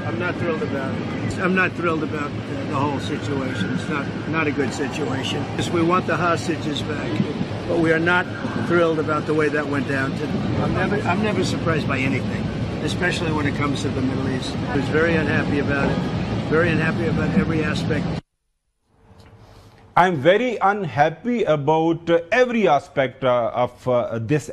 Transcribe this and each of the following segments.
I'm not thrilled about the whole situation. It's not a good situation. Yes, we want the hostages back, but we are not thrilled about the way that went down. I'm never surprised by anything, especially when it comes to the Middle East. I was very unhappy about it. Very unhappy about every aspect. I'm very unhappy about every aspect of this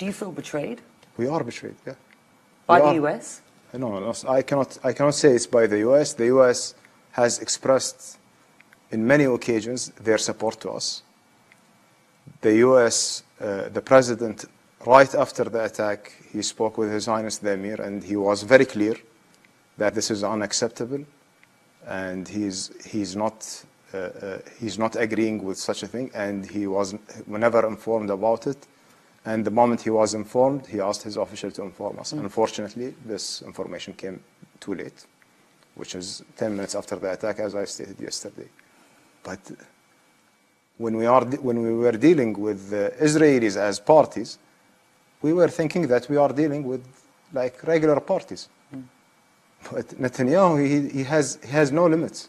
Do you feel betrayed? We are betrayed, yeah. By the US? No, I cannot say it's by the US. The US has expressed in many occasions their support to us. The US, the president, right after the attack, he spoke with His Highness the Emir, and he was very clear that this is unacceptable, and he's not he's not agreeing with such a thing, and he wasn't never informed about it. And the moment he was informed, he asked his official to inform us. Unfortunately, this information came too late, which is 10 minutes after the attack, as I stated yesterday. But when we were dealing with the Israelis as parties, we were thinking that we are dealing with like regular parties. But Netanyahu, he has no limits.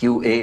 QA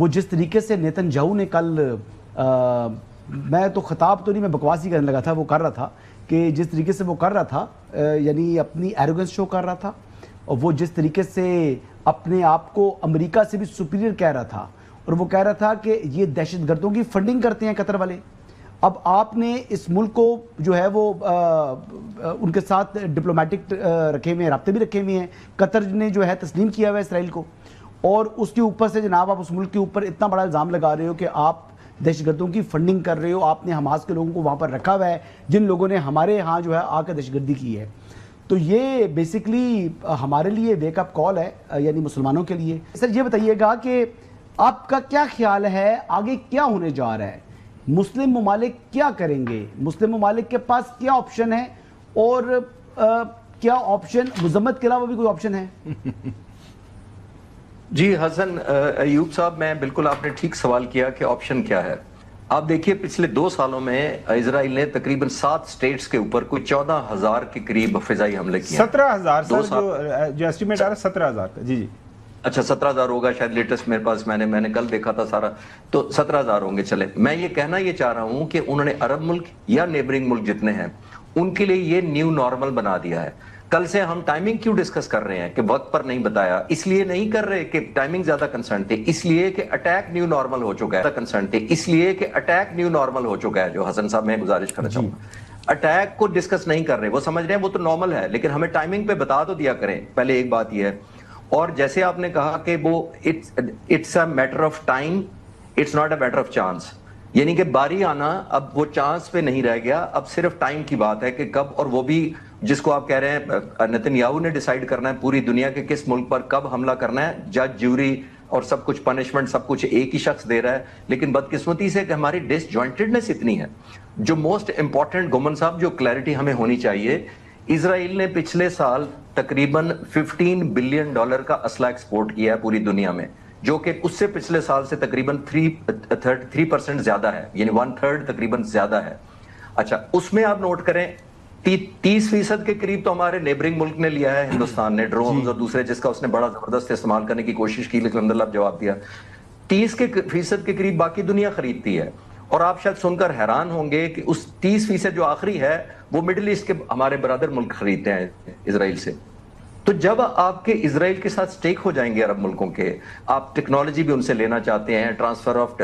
وہ جس طریقے سے Nitin Yahoo نے کل میں تو خطاب تو نہیں، میں بکواس ہی کرنے لگا تھا، وہ کر رہا تھا کہ جس طریقے سے وہ کر رہا تھا یعنی اپنی ایروگنس شو کر رہا تھا، اور وہ جس طریقے سے اپنے آپ کو امریکہ سے بھی سپیریئر کہہ رہا تھا، اور وہ کہہ رہا تھا کہ یہ دہشت گردوں کی فنڈنگ کرتے ہیں قطر والے. اب آپ نے اس ملک کو جو ہے وہ ان کے ساتھ ڈپلومیٹک رکھے ہوئے ہیں، رابطے بھی رکھے ہوئے ہیں. قطر نے جو ہے تسلیم کیا ہوا ہے اسرائیل کو، اور اس کے اوپر سے جناب آپ اس ملک کے اوپر اتنا بڑا الزام لگا رہے ہو کہ آپ دہشت گردوں کی فنڈنگ کر رہے ہو. آپ نے حماس کے لوگوں کو وہاں پر رکھا ہوا ہے جن لوگوں نے ہمارے ہاں جو ہے آ کر دہشت گردی کی ہے. تو یہ بیسکلی ہمارے لیے ویک اپ کال ہے، یعنی مسلمانوں کے لیے. سر یہ بتائیے گا کہ آپ کا کیا خیال ہے آگے کیا ہونے جا رہا ہے؟ مسلم ممالک کیا کریں گے؟ مسلم ممالک کے پاس کیا آپشن ہے، اور کیا آپشن مذمت کے علاوہ بھی کوئی آپشن ہے؟ جی حسن ایوب صاحب، میں بالکل آپ نے ٹھیک سوال کیا کہ آپشن کیا ہے. آپ دیکھیے پچھلے 2 سالوں میں اسرائیل نے تقریباً 7 سٹیٹس کے اوپر کوئی 14,000 کے قریب فضائی حملے کیے. 17,000 سر جو اسٹیمیٹ آ رہا ہے 17,000 کا. جی جی اچھا 17,000 ہوگا شاید لیٹسٹ میرے پاس، میں نے کل دیکھا تھا سارا، تو 17,000 ہوں گے. چلے میں یہ کہنا یہ چاہ رہا ہوں کہ انہوں نے عرب ملک یا نیبرنگ ملک جتنے ہیں ان کے لیے یہ نیو نارمل بنا دیا ہے. کل سے ہم ٹائمنگ کیوں ڈسکس کر رہے ہیں کہ وقت پر نہیں بتایا؟ اس لیے نہیں کر رہے کہ ٹائمنگ زیادہ کنسرن تھے، اس لیے کہ اٹیک نیو نارمل ہو چکا ہے. کنسرن تھے اس لیے کہ اٹیک نیو نارمل ہو چکا ہے. جو حسن صاحب میں گزارش کرنا چاہوں گا، اٹیک کو ڈسکس نہیں کر رہے. وہ سمجھ رہے ہیں وہ تو نارمل ہے، لیکن ہمیں ٹائمنگ پہ بتا تو دیا کریں. پہلے ایک بات یہ ہے. اور جیسے آپ نے کہا کہ وہ it's a matter of time, it's not a matter of chance. یعنی کہ باری آنا اب وہ چانس پہ نہیں رہ گیا، اب صرف ٹائم کی بات ہے کہ کب، اور وہ بھی جس کو آپ کہہ رہے ہیں نیتن یاہو نے ڈیسائیڈ کرنا ہے پوری دنیا کے کس ملک پر کب حملہ کرنا ہے. جج جیوری اور سب کچھ پنشمنٹ سب کچھ ایک ہی شخص دے رہا ہے. لیکن بدقسمتی سے کہ ہماری ڈس جوائنٹڈنس اتنی ہے. جو موسٹ امپورٹنٹ گومن صاحب جو کلیئرٹی ہمیں ہونی چاہیے، اسرائیل نے پچھلے سال تقریباً $15 بلین کا اسلحہ ایکسپورٹ کیا ہے پوری دنیا میں، جو کہ اس سے پچھلے سال سے تقریباً 3% زیادہ ہے، یعنی 1/3 تقریباً زیادہ ہے. اچھا اس میں آپ نوٹ کریں 30% کے قریب تو ہمارے نیبرنگ ملک نے لیا ہے، ہندوستان نے ڈرونز اور دوسرے جس کا اس نے بڑا زبردست استعمال کرنے کی کوشش کی، لیکن الحمدللہ آپ جواب دیا. 30% کے قریب باقی دنیا خریدتی ہے. اور آپ شاید سن کر حیران ہوں گے کہ اس 30% جو آخری ہے وہ مڈل ایسٹ کے ہمارے برادر ملک خریدتے ہیں اسرائیل سے. تو جب آپ کے اسرائیل کے ساتھ سٹیک ہو جائیں گے عرب ملکوں کے، آپ ٹیکنالوجی بھی ان سے لینا چاہتے ہیں، ٹرانسفر آف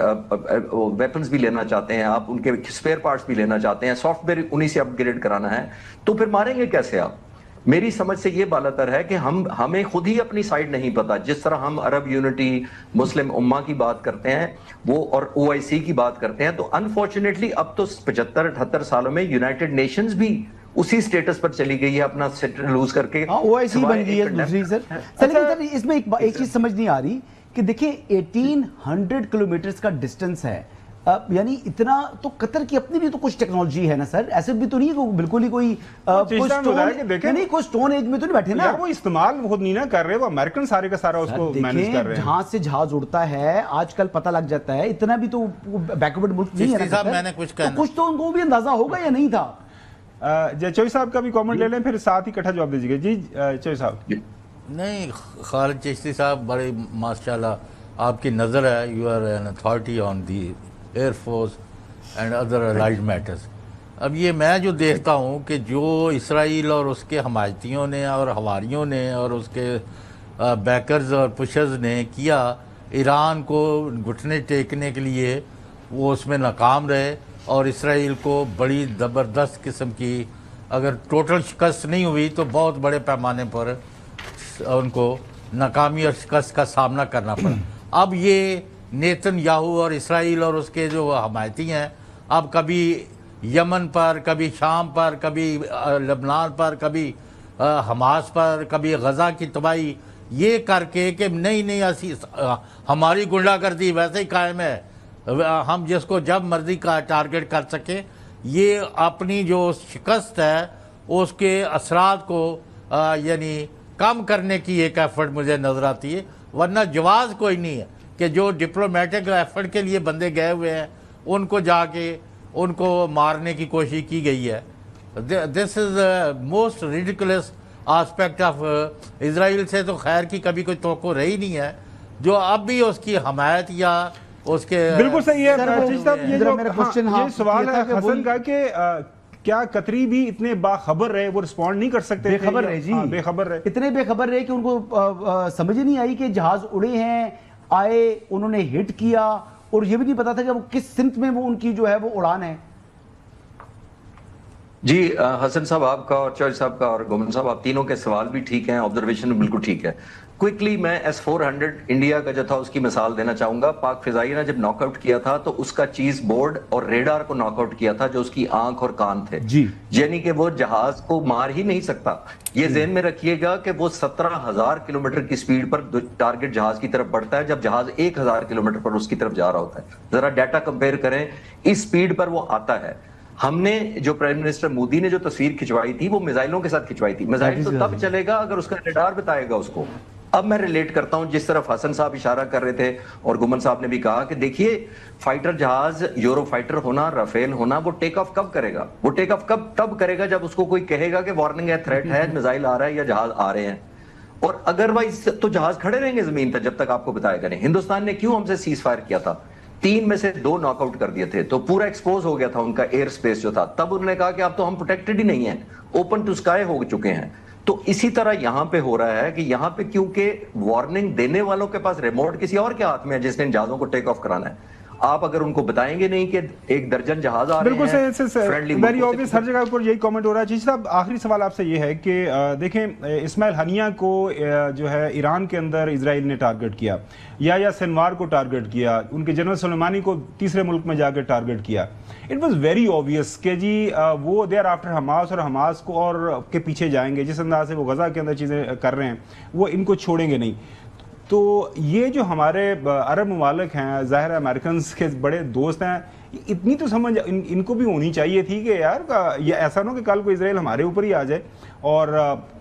ویپنز بھی لینا چاہتے ہیں، آپ ان کے اسپیئر پارٹس بھی لینا چاہتے ہیں، سافٹ ویئر انہی سے اپ گریڈ کرانا ہے، تو پھر ماریں گے کیسے آپ؟ میری سمجھ سے یہ بالاتر ہے کہ ہمیں خود ہی اپنی سائڈ نہیں پتا. جس طرح ہم عرب یونٹی، مسلم امہ کی بات کرتے ہیں وہ، اور OIC کی بات کرتے ہیں، تو انفارچونیٹلی اب تو 75-78 سالوں میں یونائٹڈ نیشنز بھی اسی سٹیٹس پر چلی گئی ہے اپنا سیٹ لوز کر کے. OIC بن گئی ہے دوسری. سر اس میں ایک چیز سمجھ نہیں آ رہی کہ دیکھیں 1800 کلومیٹرز کا ڈسٹنس ہے، یعنی اتنا تو قطر کی اپنی بھی تو کچھ ٹیکنالوجی ہے نا سر. ایسے بھی تو نہیں ہے بالکل ہی کوئی کوئی سٹون ایج میں تو نہیں بیٹھے نا. وہ استعمال خود نہیں نا کر رہے، وہ امریکن سارے کا سارا اس کو مینیج کر رہے ہیں. جہاں سے جہاز اڑتا ہے آج کل پتہ لگ جاتا ہے. اتنا بھی تو بیکورڈ ملک نہیں ہے نا. میں نے کچھ تو ان کو بھی اندازہ ہوگا یا نہیں تھا. چوئی صاحب کا بھی کامنٹ لے لیں، پھر ساتھ ہی کٹھا جواب دیجیے گا. جی چوئی صاحب. نہیں خالد چشتی صاحب بڑے ماشاءاللہ آپ کی نظر ہے، you are an authority on the air force and other allied matters. اب یہ میں جو دیکھتا ہوں کہ جو اسرائیل اور اس کے حمایتیوں نے اور حواریوں نے اور اس کے بیکرز اور پشرز نے کیا ایران کو گھٹنے ٹیکنے کے لیے، وہ اس میں ناکام رہے، اور اسرائیل کو بڑی زبردست قسم کی اگر ٹوٹل شکست نہیں ہوئی تو بہت بڑے پیمانے پر ان کو ناکامی اور شکست کا سامنا کرنا پڑا. اب یہ نیتن یاہو اور اسرائیل اور اس کے جو حمایتی ہیں، اب کبھی یمن پر، کبھی شام پر، کبھی لبنان پر، کبھی حماس پر، کبھی غزہ کی تباہی، یہ کر کے کہ نہیں ہماری گنڈا گردی ویسے ہی قائم ہے، ہم جس کو جب مرضی کا ٹارگٹ کر سکیں. یہ اپنی جو شکست ہے اس کے اثرات کو یعنی کم کرنے کی ایک ایفرٹ مجھے نظر آتی ہے. ورنہ جواز کوئی نہیں ہے کہ جو ڈپلومیٹک ایفرٹ کے لیے بندے گئے ہوئے ہیں ان کو جا کے ان کو مارنے کی کوشش کی گئی ہے. This is most ridiculous aspect of Israel. سے تو خیر کی کبھی کوئی توقع رہی نہیں ہے، جو اب بھی اس کی حمایت یا اس کے بالکل صحیح ہے یہ سوال ہے حسن کا کہ کیا قطری بھی اتنے باخبر رہے، وہ رسپونڈ نہیں کر سکتے؟ بے خبر رہے جی، بے خبر رہے، اتنے بے خبر رہے کہ ان کو سمجھ نہیں آئی کہ جہاز اڑے ہیں، آئے، انہوں نے ہٹ کیا، اور یہ بھی نہیں پتا تھا کہ وہ کس سمت میں وہ ان کی جو ہے وہ اڑان ہے۔ جی حسن صاحب آپ کا اور چوہدری صاحب کا اور گومن صاحب، آپ تینوں کے سوال بھی ٹھیک ہیں، آبزرویشن بھی بالکل ٹھیک ہے۔ کوئکلی میں S-400 انڈیا کا جو تھا اس کی مثال دینا چاہوں گا۔ پاک فضائیہ نے جب ناک آؤٹ کیا تھا تو اس کا چیز بورڈ اور ریڈار کو ناک آؤٹ کیا تھا جو اس کی آنکھ اور کان تھے، یعنی کہ وہ جہاز کو مار ہی نہیں سکتا۔ یہ ذہن میں رکھیے گا کہ وہ 17,000 کلومیٹر کی سپیڈ پر ٹارگٹ جہاز کی طرف بڑھتا ہے جب جہاز 1,000 کلومیٹر پر اس کی طرف جا رہا ہوتا ہے۔ ذرا ڈیٹا کمپیئر کریں، اس سپیڈ پر وہ آتا ہے۔ ہم نے جو پرائم منسٹر مودی نے جو تصویر کھچوائی تھی وہ میزائلوں کے ساتھ کھچوائی تھی۔ میزائل تو تب چلے گا اگر اس کا ریڈار بتائے گا اس کو۔ اب میں ریلیٹ کرتا ہوں جس طرف حسن صاحب اشارہ کر رہے تھے اور گمن صاحب نے بھی کہا کہ دیکھیے فائٹر جہاز، یورو فائٹر ہونا، رافیل ہونا، وہ ٹیک آف کب کرے گا؟ وہ ٹیک آف تب کرے گا جب اس کو کوئی کہے گا کہ وارننگ ہے، تھریٹ ہے، میزائل آ رہا ہے یا جہاز آ رہے ہیں، اور ادروائز تو جہاز کھڑے رہیں گے زمین پر جب تک آپ کو بتایا کریں۔ ہندوستان نے کیوں ہم سے سیز فائر کیا تھا؟ 3 میں سے 2 ناک آؤٹ کر دیے تھے تو پورا ایکسپوز ہو گیا تھا ان کا ایئر سپیس جو تھا۔ تب انہوں نے کہا کہ اب تو ہم پروٹیکٹڈ ہی نہیں ہیں، اوپن ٹو اسکائی ہو چکے ہیں۔ تو اسی طرح یہاں پہ ہو رہا ہے کہ یہاں پہ کیونکہ وارننگ دینے والوں کے پاس ریموٹ کسی اور کے ہاتھ میں ہے جس نے جہازوں کو ٹیک آف کرانا ہے۔ آپ اگر ان کو بتائیں گے نہیں کہ 1 درجن جہاز آ رہے ہیں، بالکل ویری اوبویس، ہر جگہ پر یہی کامنٹ ہو رہا ہے۔ جی صاحب آخری سوال آپ سے یہ ہے کہ دیکھیں اسماعیل ہنیہ کو جو ہے ایران کے اندر اسرائیل نے ٹارگٹ کیا، یا سنوار کو ٹارگٹ کیا، ان کے جنرل سلیمانی کو تیسرے ملک میں جا کے ٹارگٹ کیا۔ اٹ واز ویری اوبویس کہ جی وہ دے آر آفٹر حماس، اور حماس کو اور کے پیچھے جائیں گے۔ جس انداز سے وہ غزہ کے اندر چیزیں کر رہے ہیں وہ ان کو چھوڑیں گے نہیں۔ تو یہ جو ہمارے عرب ممالک ہیں، ظاہر ہے امریکنز کے بڑے دوست ہیں، اتنی تو سمجھ ان کو بھی ہونی چاہیے تھی کہ یار یہ ایسا نہ ہو کہ کل کو اسرائیل ہمارے اوپر ہی آ جائے، اور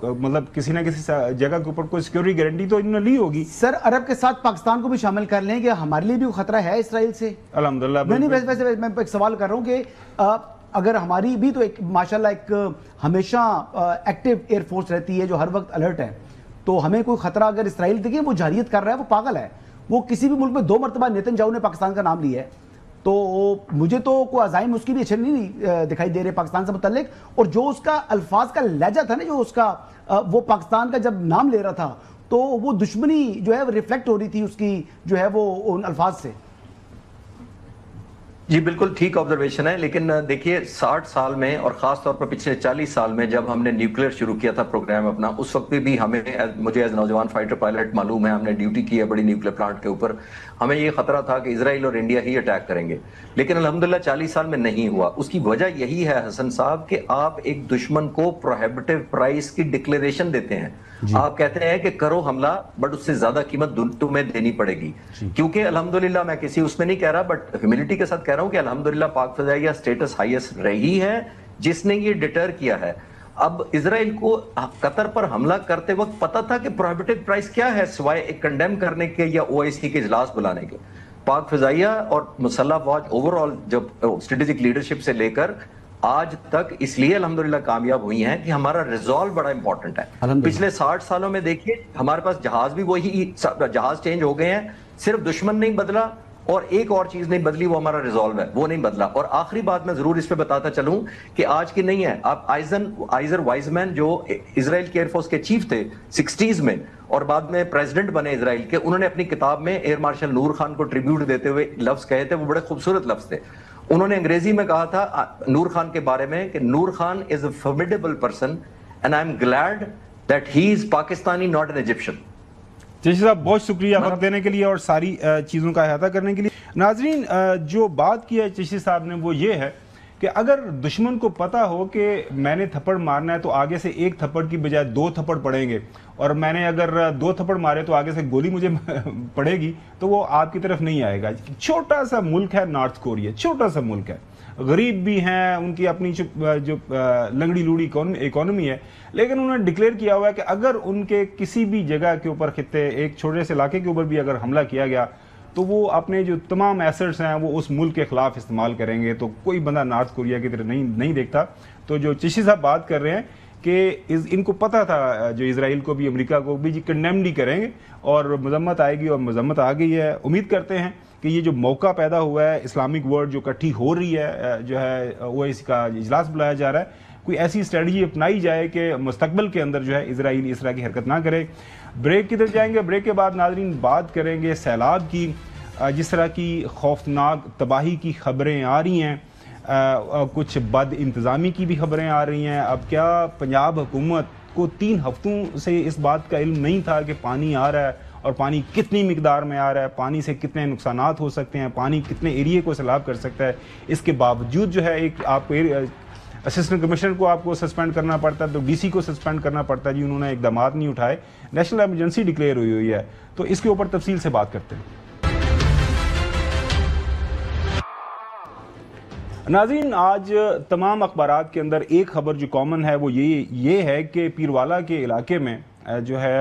مطلب کسی نہ کسی جگہ کے اوپر کوئی سیکیورٹی گارنٹی تو انہوں نے لی ہوگی۔ سر عرب کے ساتھ پاکستان کو بھی شامل کر لیں کہ ہمارے لیے بھی خطرہ ہے اسرائیل سے؟ الحمدللہ نہیں، ویسے میں ایک سوال کر رہا ہوں کہ اگر ہماری بھی تو ایک ماشاءاللہ ایک ہمیشہ ایکٹیو ایئر فورس رہتی ہے جو ہر وقت الرٹ ہے، تو ہمیں کوئی خطرہ اگر اسرائیل دیکھیں وہ جارحیت کر رہا ہے، وہ پاگل ہے، وہ کسی بھی ملک میں 2 مرتبہ نیتن یاہو نے پاکستان کا نام لیا ہے، تو مجھے تو کوئی عزائم اس کی بھی اچھے نہیں دکھائی دے رہے پاکستان سے متعلق۔ اور جو اس کا الفاظ کا لہجہ تھا نا، جو اس کا وہ پاکستان کا جب نام لے رہا تھا تو وہ دشمنی جو ہے وہ ریفلیکٹ ہو رہی تھی اس کی جو ہے وہ ان الفاظ سے۔ جی بالکل ٹھیک آبزرویشن ہے، لیکن دیکھیے 60 سال میں اور خاص طور پر پچھلے 40 سال میں جب ہم نے نیوکلیئر شروع کیا تھا پروگرام اپنا، اس وقت بھی ہمیں، مجھے ایز نوجوان فائٹر پائلٹ معلوم ہے، ہم نے ڈیوٹی کی ہے بڑی نیوکلیئر پلانٹ کے اوپر، ہمیں یہ خطرہ تھا کہ اسرائیل اور انڈیا ہی اٹیک کریں گے، لیکن الحمدللہ 40 سال میں نہیں ہوا۔ اس کی وجہ یہی ہے حسن صاحب کہ آپ ایک دشمن کو پروہیبٹیو پرائس کی ڈکلیریشن دیتے ہیں، آپ کہتے ہیں کہ کرو حملہ بٹ اس سے زیادہ قیمت تمہیں دینی پڑے گی، کیونکہ الحمدللہ میں کسی اس میں نہیں کہہ رہا بٹ ہیوملٹی کے ساتھ کہہ رہا ہوں کہ الحمدللہ پاک فضائیہ سٹیٹس ہائیسٹ رہی ہے جس نے یہ ڈیٹر کیا ہے۔ اب اسرائیل کو قطر پر حملہ کرتے وقت پتا تھا کہ پروہیبٹیو پرائس کیا ہے سوائے ایک کنڈیم کرنے کے یا OIC کے اجلاس بلانے کے۔ پاک فضائیہ اور مسلح فوج اوور آل جب اسٹریٹجک لیڈرشپ سے لے کر آج تک اس لیے الحمدللہ کامیاب ہوئی ہیں کہ ہمارا ریزالو بڑا امپورٹنٹ ہے۔ پچھلے 60 سالوں میں دیکھیے ہمارے پاس جہاز بھی وہی، جہاز چینج ہو گئے ہیں، صرف دشمن نہیں بدلا اور ایک اور چیز نہیں بدلی، وہ ہمارا ریزالو ہے، وہ نہیں بدلا۔ اور آخری بات میں ضرور اس پہ بتاتا چلوں کہ آج کی نہیں ہے، آپ آئزر وائزمین جو اسرائیل کی ایئر فورس کے چیف تھے 60s میں اور بعد میں پریزیڈنٹ بنے اسرائیل کے، انہوں نے اپنی کتاب میں ایئر مارشل نور خان کو ٹریبیوٹ دیتے ہوئے لفظ کہے تھے، وہ بڑے خوبصورت لفظ تھے۔ انہوں نے انگریزی میں کہا تھا نور خان کے بارے میں کہ Noor Khan is a formidable person and I am glad that he is Pakistani not an Egyptian. Chishti صاحب بہت شکریہ وقت دینے کے لیے اور ساری چیزوں کا احاطہ کرنے کے لیے۔ ناظرین جو بات کی ہے چشتی صاحب نے وہ یہ ہے کہ اگر دشمن کو پتا ہو کہ میں نے تھپڑ مارنا ہے تو آگے سے 1 تھپڑ کی بجائے 2 تھپڑ پڑیں گے، اور میں نے اگر 2 تھپڑ مارے تو آگے سے گولی مجھے پڑے گی، تو وہ آپ کی طرف نہیں آئے گا۔ چھوٹا سا ملک ہے نارتھ کوریا، چھوٹا سا ملک ہے، غریب بھی ہیں، ان کی اپنی جو لنگڑی لوڑی اکانومی ہے، لیکن انہوں نے ڈکلیئر کیا ہوا ہے کہ اگر ان کے کسی بھی جگہ کے اوپر خطے، ایک چھوٹے سے علاقے کے اوپر بھی اگر حملہ کیا گیا تو وہ اپنے جو تمام ایسٹس ہیں وہ اس ملک کے خلاف استعمال کریں گے۔ تو کوئی بندہ نارتھ کوریا کی طرح نہیں دیکھتا۔ تو جو چشتی صاحب بات کر رہے ہیں کہ ان کو پتہ تھا جو اسرائیل کو بھی امریکہ کو بھی کنڈیمڈ ہی کریں گے اور مذمت آئے گی اور مذمت آ گئی ہے. امید کرتے ہیں کہ یہ جو موقع پیدا ہوا ہے, اسلامک ورلڈ جو اکٹھی ہو رہی ہے, جو ہے وہ اس کا اجلاس بلایا جا رہا ہے, کوئی ایسی اسٹریٹجی اپنائی جائے کہ مستقبل کے اندر جو ہے اسرائیل اس طرح کی حرکت نہ کرے. بریک کی طرف جائیں گے, بریک کے بعد ناظرین بات کریں گے سیلاب کی. جس طرح کی خوفناک تباہی کی خبریں آ رہی ہیں, کچھ بد انتظامی کی بھی خبریں آ رہی ہیں. اب کیا پنجاب حکومت کو 3 ہفتوں سے اس بات کا علم نہیں تھا کہ پانی آ رہا ہے اور پانی کتنی مقدار میں آ رہا ہے, پانی سے کتنے نقصانات ہو سکتے ہیں, پانی کتنے ایریے کو سیلاب کر سکتا ہے. اس کے باوجود جو ہے ایک آپ اسسٹنٹ کمشنر کو آپ کو سسپینڈ کرنا پڑتا ہے, تو ڈی سی کو سسپینڈ کرنا پڑتا ہے جی, انہوں نے اقدامات نہیں اٹھائے. نیشنل ایمرجنسی ڈکلیئر ہوئی ہے, تو اس کے اوپر تفصیل سے بات کرتے ہیں. ناظرین, آج تمام اخبارات کے اندر ایک خبر جو کامن ہے وہ یہ ہے کہ پیروالا کے علاقے میں جو ہے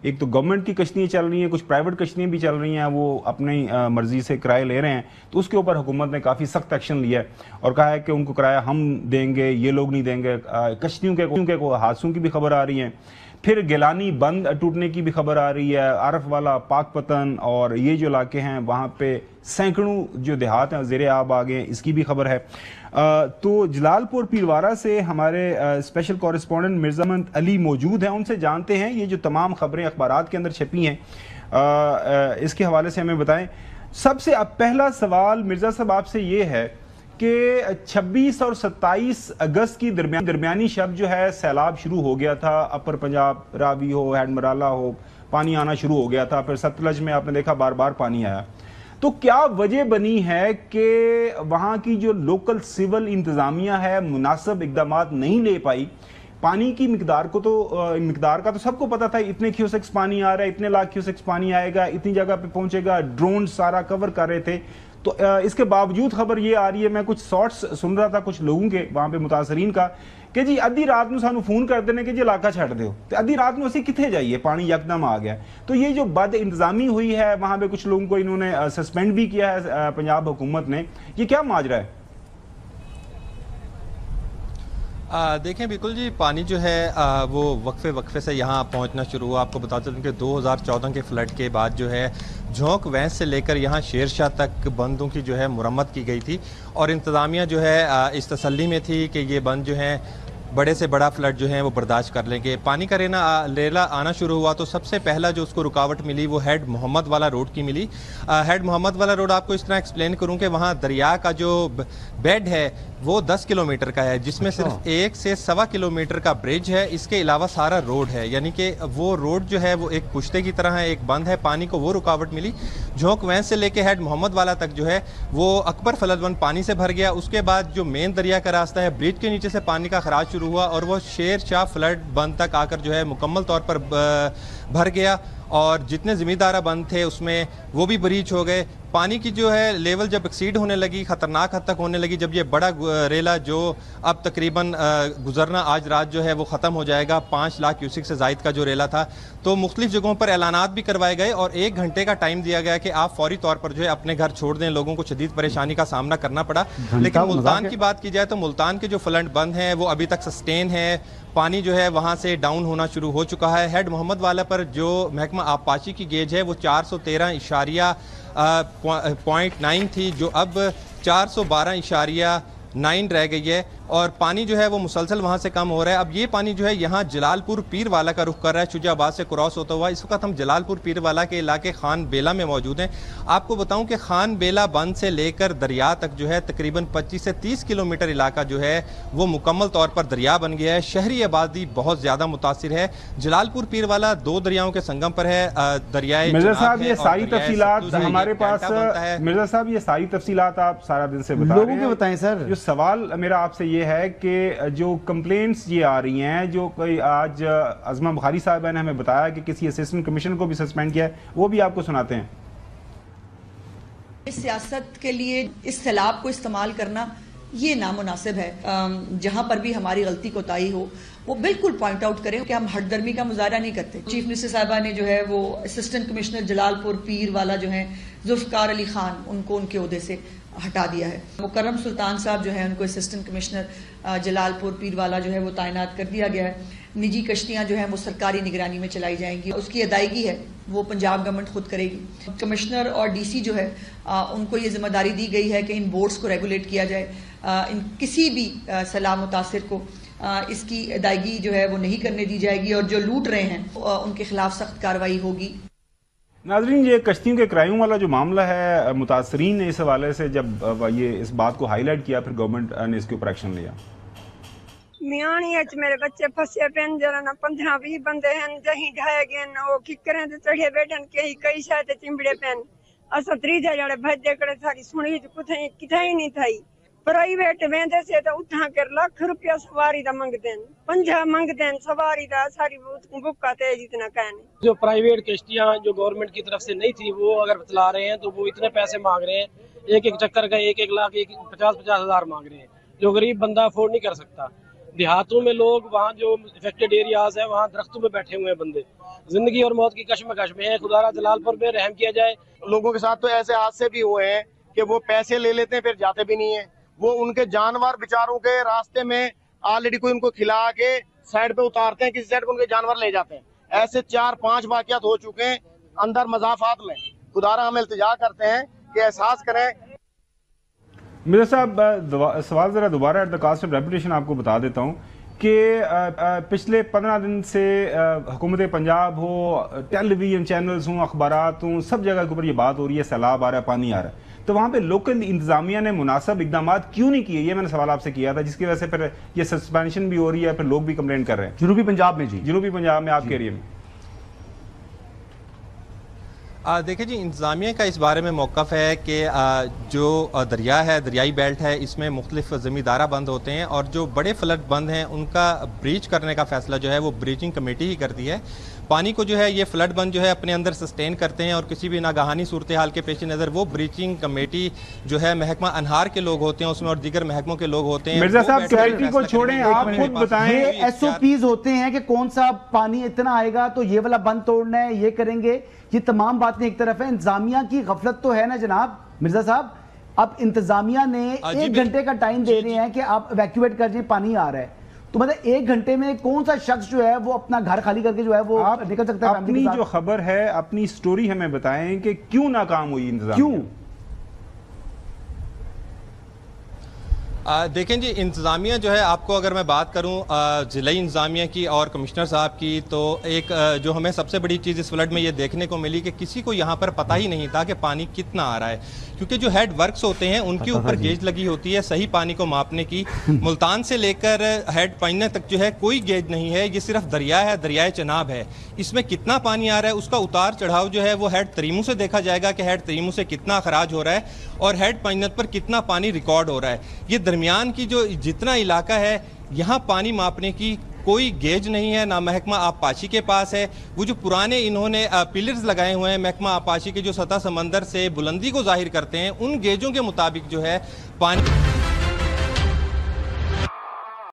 ایک تو گورنمنٹ کی کشتیاں چل رہی ہیں, کچھ پرائیویٹ کشتیاں بھی چل رہی ہیں, وہ اپنی مرضی سے کرائے لے رہے ہیں. تو اس کے اوپر حکومت نے کافی سخت ایکشن لیا ہے اور کہا ہے کہ ان کو کرایہ ہم دیں گے, یہ لوگ نہیں دیں گے. کشتیوں کے حادثوں کی بھی خبر آ رہی ہیں. پھر گیلانی بند ٹوٹنے کی بھی خبر آ رہی ہے. عارف والا, پاک پتن اور یہ جو علاقے ہیں وہاں پہ سینکڑوں جو دیہات ہیں زیر آب آ گئے, اس کی بھی خبر ہے. تو جلال پور پیروارہ سے ہمارے اسپیشل کورسپونڈنٹ مرزا احمد علی موجود ہیں, ان سے جانتے ہیں یہ جو تمام خبریں اخبارات کے اندر چھپی ہیں اس کے حوالے سے ہمیں بتائیں. سب سے پہلا سوال مرزا صاحب آپ سے یہ ہے کہ 26 اور 27 اگست کی درمیانی شب جو ہے سیلاب شروع ہو گیا تھا. اپر پنجاب, راوی ہو, ہیڈ مرالہ ہو, پانی آنا شروع ہو گیا تھا. پھر ستلج میں آپ نے دیکھا بار بار پانی آیا. تو کیا وجہ بنی ہے کہ وہاں کی جو لوکل سول انتظامیہ ہے مناسب اقدامات نہیں لے پائی؟ پانی کی مقدار کا تو سب کو پتا تھا, اتنے کیوسیکس پانی آ رہا ہے, اتنے لاکھ کیوسیکس پانی آئے گا, اتنی جگہ پہ پہنچے گا, ڈرون سارا کور کر رہے تھے. تو اس کے باوجود خبر یہ آ رہی ہے, میں کچھ شارٹس سن رہا تھا کچھ لوگوں کے وہاں پہ متاثرین کا, کہ جی ادھی رات میں سانو فون کر دینے کہ جی علاقہ چھڑ دیو, تو ادھی رات میں اسی کتنے جائیے, پانی یکدم آ گیا. تو یہ جو بد انتظامی ہوئی ہے وہاں پہ کچھ لوگوں کو انہوں نے سسپینڈ بھی کیا ہے پنجاب حکومت نے, یہ کیا ماجرا ہے؟ دیکھیں بالکل جی, پانی جو ہے وہ وقفے سے یہاں پہنچنا شروع ہوا. آپ کو بتاتے ہیں کہ 2014 کے فلڈ کے بعد جو ہے جھونک وینس سے لے کر یہاں شیر شاہ تک بندوں کی جو ہے مرمت کی گئی تھی, اور انتظامیہ جو ہے اس تسلی میں تھی کہ یہ بند جو ہیں بڑے سے بڑا فلڈ جو ہے وہ برداشت کر لیں گے. پانی کا ریلا آنا شروع ہوا تو سب سے پہلا جو اس کو رکاوٹ ملی وہ ہیڈ محمد والا روڈ کی ملی. ہیڈ محمد والا روڈ آپ کو اس طرح ایکسپلین کروں کہ وہاں دریا کا جو بیڈ ہے وہ 10 کلومیٹر کا ہے, جس میں صرف 1 سے 1.25 کلومیٹر کا برج ہے. اس کے علاوہ سارا روڈ ہے, یعنی کہ وہ روڈ جو ہے وہ ایک پشتے کی طرح ہے, ایک بند ہے. پانی کو وہ رکاوٹ ملی. جھونک وین سے لے کے ہیڈ محمد والا تک جو ہے وہ اکبر فلد بند پانی سے بھر گیا. اس کے بعد جو مین دریا کا راستہ ہے, برج کے نیچے سے پانی کا خراج شروع ہوا اور وہ شیر شاہ فلڈ بند تک آ کر جو ہے مکمل طور پر بھر گیا, اور جتنے زمیندارہ بند تھے اس میں وہ بھی بریچ ہو گئے. پانی کی جو ہے لیول جب ایکسیڈ ہونے لگی, خطرناک حد تک ہونے لگی, جب یہ بڑا ریلا جو اب تقریباً گزرنا آج رات جو ہے وہ ختم ہو جائے گا, 5 لاکھ کیوسک سے زائد کا جو ریلا تھا, تو مختلف جگہوں پر اعلانات بھی کروائے گئے اور 1 گھنٹے کا ٹائم دیا گیا کہ آپ فوری طور پر جو ہے اپنے گھر چھوڑ دیں. لوگوں کو شدید پریشانی کا سامنا کرنا پڑا. لیکن ملتان کی بات کی جائے تو ملتان کے جو فلڈ بند ہیں وہ ابھی تک سسٹین ہے. پانی جو ہے وہاں سے ڈاؤن ہونا شروع ہو چکا ہے. ہیڈ محمد والا پر جو محکمہ آبپاشی کی گیج ہے وہ 413.9 تھی, جو اب 412.9 رہ گئی ہے, اور پانی جو ہے وہ مسلسل وہاں سے کم ہو رہا ہے. اب یہ پانی جو ہے یہاں جلال پور پیر والا کا رخ کر رہا ہے, شجاع آباد سے کراس ہوتا ہوا. اس وقت ہم جلال پور پیر والا کے علاقے خان بیلا میں موجود ہیں. آپ کو بتاؤں کہ خان بیلا بند سے لے کر دریا تک جو ہے تقریباً 25 سے 30 کلومیٹر علاقہ جو ہے وہ مکمل طور پر دریا بن گیا ہے. شہری آبادی بہت زیادہ متاثر ہے. جلال پور پیر والا 2 دریاؤں کے سنگم پر ہے, دریائے مرزا صاحب یہ ساری تفصیلات ہمارے پاس, مرزا صاحب یہ ساری تفصیلات آپ سارا دن سے بتا رہے ہیں, لوگوں کے بتائیں سر. جو سوال میرا آپ سے یہ ہے کہ جو کمپلینٹس یہ آ رہی ہیں, جو کوئی آج عظمہ بخاری صاحبہ نے ہمیں بتایا کہ کسی اسسٹنٹ کمیشنر کو بھی سسپینڈ کیا ہے, وہ بھی آپ کو سناتے ہیں. اس سیاست کے لیے اس سیلاب کو استعمال کرنا یہ نامناسب ہے. جہاں پر بھی ہماری غلطی کوتاہی ہو وہ بالکل پوائنٹ آؤٹ کریں کہ ہم ہٹ درمی کا مظاہرہ نہیں کرتے. چیف منسٹر صاحبہ نے جو ہے وہ اسسٹنٹ کمشنر جلال پور پیر والا جو ہے ذوالفقار علی خان ان کو ان کے عہدے سے ہٹا دیا ہے. مکرم سلطان صاحب جو ہے ان کو اسسٹنٹ کمشنر جلال پور پیروالا جو ہے وہ تعینات کر دیا گیا ہے. نجی کشتیاں جو ہیں وہ سرکاری نگرانی میں چلائی جائیں گی. اس کی ادائیگی ہے وہ پنجاب گورنمنٹ خود کرے گی. کمشنر اور ڈی سی جو ہے ان کو یہ ذمہ داری دی گئی ہے کہ ان بورڈز کو ریگولیٹ کیا جائے. ان کسی بھی سیلاب متاثر کو اس کی ادائیگی جو ہے وہ نہیں کرنے دی جائے گی، اور جو لوٹ رہے ہیں ان کے خلاف سخت کارروائی ہوگی. ناظرین، یہ کشتیوں کے کرایوں والا جو معاملہ ہے، متاثرین نے اس حوالے سے جب یہ اس بات کو ہائی لائٹ کیا، پھر گورنمنٹ نے اس کے اوپر ایکشن لیا. میانی اچ میرے بچے پھسے پین جرا نا 15-20 بندے ہیں جہیں ڈھائے گئے او ککریں تے چڑھے بیٹھن کے کئی شاید چمبڑے پین. اسا تریجا جڑے بھجے کڑے ساری سنی کتھیں کتھیں نہیں تھئی. پرائیویٹ ویندے سے تو اٹھا کر لاکھ روپیہ سواری دا منگتے ہیں، 50 منگتے ہیں سواری دا. ساری بکا تے جتنا کہنے جو پرائیویٹ کشتیاں جو گورنمنٹ کی طرف سے نہیں تھی وہ اگر چلا رہے ہیں تو وہ اتنے پیسے مانگ رہے ہیں، ایک چکر کا 1 لاکھ 50 ہزار مانگ رہے ہیں، جو غریب بندہ افورڈ نہیں کر سکتا. دیہاتوں میں لوگ وہاں جو افیکٹڈ ایریاز ہیں وہاں درختوں میں بیٹھے ہوئے ہیں بندے، زندگی اور موت کی کشمکش میں ہیں. خدا را جلال پور میں رحم کیا جائے. لوگوں کے ساتھ تو ایسے حادثے بھی ہوئے ہیں کہ وہ پیسے لے لیتے ہیں پھر جاتے بھی نہیں ہیں. وہ ان کے جانور بیچاروں کے راستے میں آلریڈی کوئی ان کو کھلا کے سائڈ پہ اتارتے ہیں، کسی سائڈ پہ ان کے جانور لے جاتے ہیں. ایسے 4-5 واقعات ہو چکے ہیں اندر مضافات میں. خدارا ہم التجا کرتے ہیں کہ احساس کریں. مرزا صاحب، سوال ذرا دوبارہ at the cost of reputation آپ کو بتا دیتا ہوں کہ پچھلے 15 دن سے حکومت پنجاب ہو، ٹیلی ویژن چینلز ہوں، اخبارات ہوں، سب جگہ کے اوپر یہ بات ہو رہی ہے سیلاب آ رہا ہے، پانی آ رہا ہے. تو وہاں پہ لوکل انتظامیہ نے مناسب اقدامات کیوں نہیں کیے؟ یہ میں نے سوال آپ سے کیا تھا، جس کی وجہ سے پھر یہ سسپینشن بھی ہو رہی ہے، پھر لوگ بھی کمپلین کر رہے ہیں. جنوبی پنجاب میں جنوبی پنجاب میں آپ کے ایریا میں دیکھیں جی، انتظامیہ کا اس بارے میں موقف ہے کہ جو دریا ہے، دریائی بیلٹ ہے، اس میں مختلف زمیندارہ بند ہوتے ہیں، اور جو بڑے فلڈ بند ہیں ان کا بریچ کرنے کا فیصلہ جو ہے وہ بریچنگ کمیٹی ہی کرتی ہے. پانی کو جو ہے یہ فلڈ بند جو ہے اپنے اندر سسٹین کرتے ہیں، اور کسی بھی ناگہانی صورتحال کے پیش نظر وہ بریچنگ کمیٹی جو ہے محکمہ انہار کے لوگ ہوتے ہیں اس میں، اور دیگر محکموں کے لوگ ہوتے ہیں. مرزا صاحب کمیٹی کو چھوڑیں، آپ خود بتائیں. یہ ایس او پیز ہوتے ہیں کہ کون سا پانی اتنا آئے گا تو یہ والا بند توڑنا ہے، یہ کریں گے. یہ تمام باتیں ایک طرف ہیں. انتظامیہ کی غفلت تو ہے نا جناب مرزا صاحب. اب انتظامیہ نے 1 گھنٹے کا ٹائم دے رہے ہیں کہ آپ ایویکویٹ کر جائیں، پانی آ رہا ہے. تو مطلب 1 گھنٹے میں کون سا شخص جو ہے وہ اپنا گھر خالی کر کے جو ہے وہ نکل سکتا ہے؟ اپنی جو خبر ہے، اپنی سٹوری ہمیں بتائیں کہ کیوں ناکام ہوئی انتظامیہ؟ کیوں؟ دیکھیں جی، انتظامیہ جو ہے، آپ کو اگر میں بات کروں ضلعی انتظامیہ کی اور کمشنر صاحب کی، تو ایک جو ہمیں سب سے بڑی چیز اس فلڈ میں یہ دیکھنے کو ملی کہ کسی کو یہاں پر پتہ ہی نہیں تھا کہ پانی کتنا آ رہا ہے، کیونکہ جو ہیڈ ورکس ہوتے ہیں ان کے اوپر گیج لگی ہوتی ہے صحیح پانی کو ماپنے کی. ملتان سے لے کر ہیڈ پائنہ تک جو ہے کوئی گیج نہیں ہے، یہ صرف دریا ہے، دریائے چناب ہے. اس میں کتنا پانی آ رہا ہے اس کا اتار چڑھاؤ جو ہے وہ ہیڈ تریمو سے دیکھا جائے گا کہ ہیڈ تریمو سے کتنا اخراج ہو رہا ہے اور ہیڈ پائنت پر کتنا پانی ریکارڈ ہو رہا ہے. یہ درمیان کی جو جتنا علاقہ ہے یہاں پانی ماپنے کی کوئی گیج نہیں ہے، نہ محکمہ آبپاشی کے پاس ہے. وہ جو پرانے انہوں نے پلرز لگائے ہوئے ہیں محکمہ آبپاشی کے جو سطح سمندر سے بلندی کو ظاہر کرتے ہیں، ان گیجوں کے مطابق جو ہے پانی